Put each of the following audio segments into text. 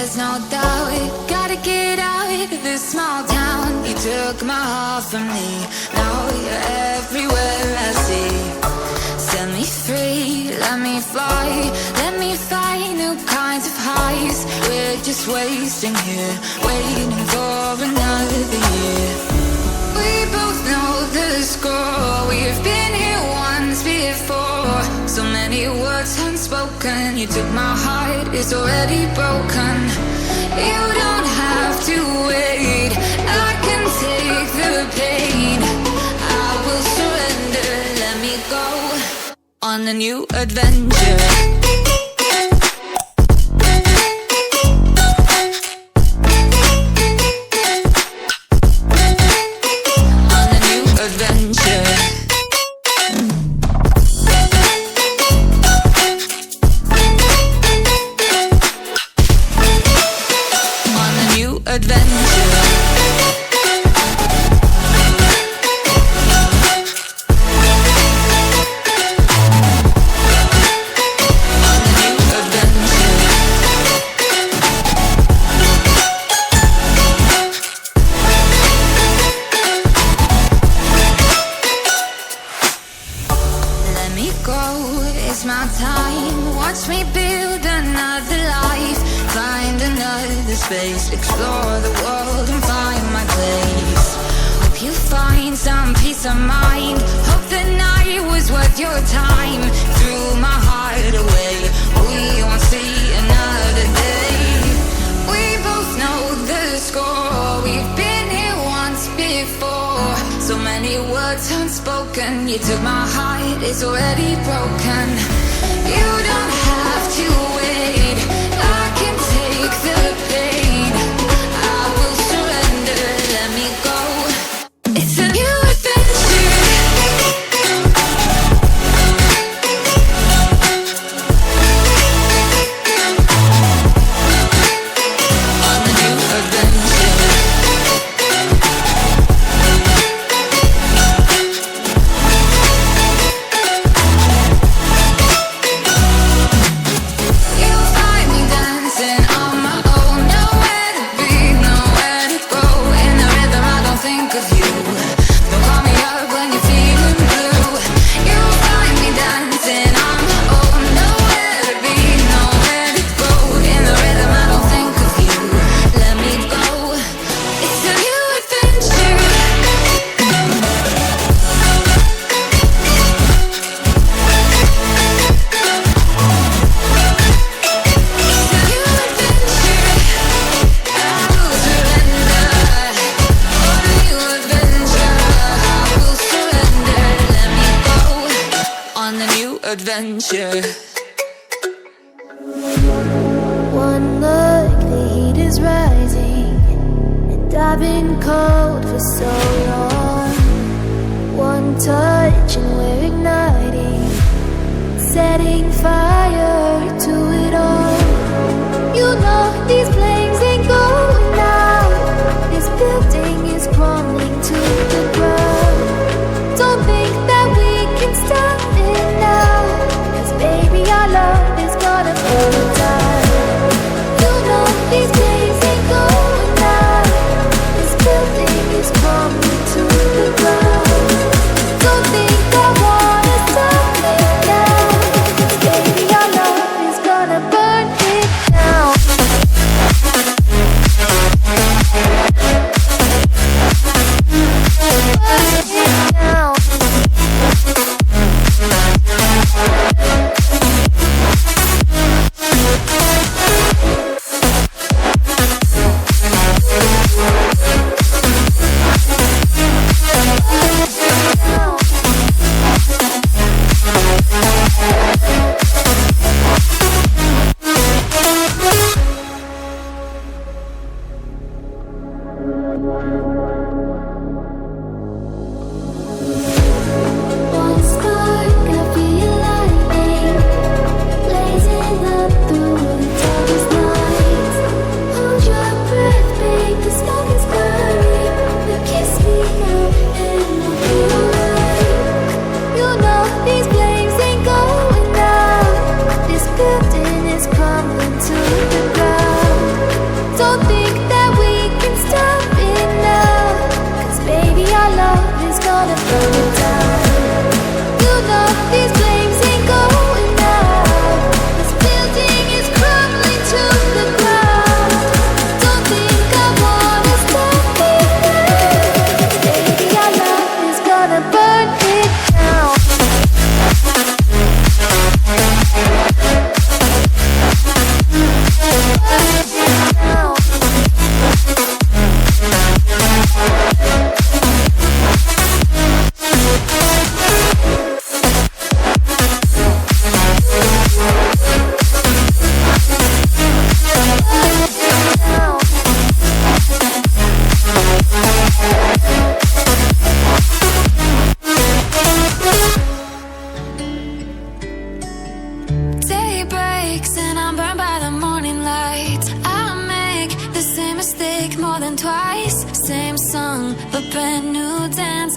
there's no doubt. Gotta get out of this small town. You took my heart from me, now you're everywhere I see. Set me free, let me fly, let me find new kinds of highs. We're just wasting here, waiting for another year. We both know the score, we've been here once before. So many words unspoken, you took my heart, it's already broken. You don't have to wait, I can take the pain. I will surrender, let me go on a new adventure. It's my time, watch me build another life. Find another space, explore the world and find my place. Hope you find some peace of mind. Hope the night was worth your time. Threw my heart away, we won't see another day. We both know the score, we've been here once before. So many words unspoken, you took my heart, it's already broken. You don't have to wait, I can take the pain. I will surrender, let me go. It's a new adventure. On a new adventure. Adventure. One look, the heat is rising, and I've been cold for so long. One touch and we're igniting, setting fire to it all. You know these flames ain't going out. This building is crumbling to the ground. Don't think that we can stop it now. Baby, our love is gonna burn down. You know these days ain't going out. This building is crumbling to the ground. Don't think I wanna stop it now. Baby, our love is gonna burn it down.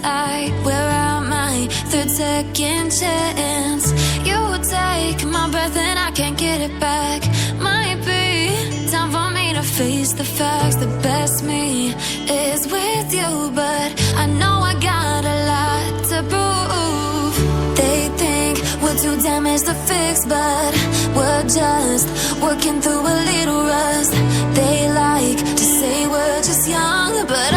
like, where am I? Third, second chance. You take my breath and I can't get it back. Might be time for me to face the facts. The best me is with you, but I know I got a lot to prove. They think we're too damaged to fix, but we're just working through a little rust. They like to say we're just young, but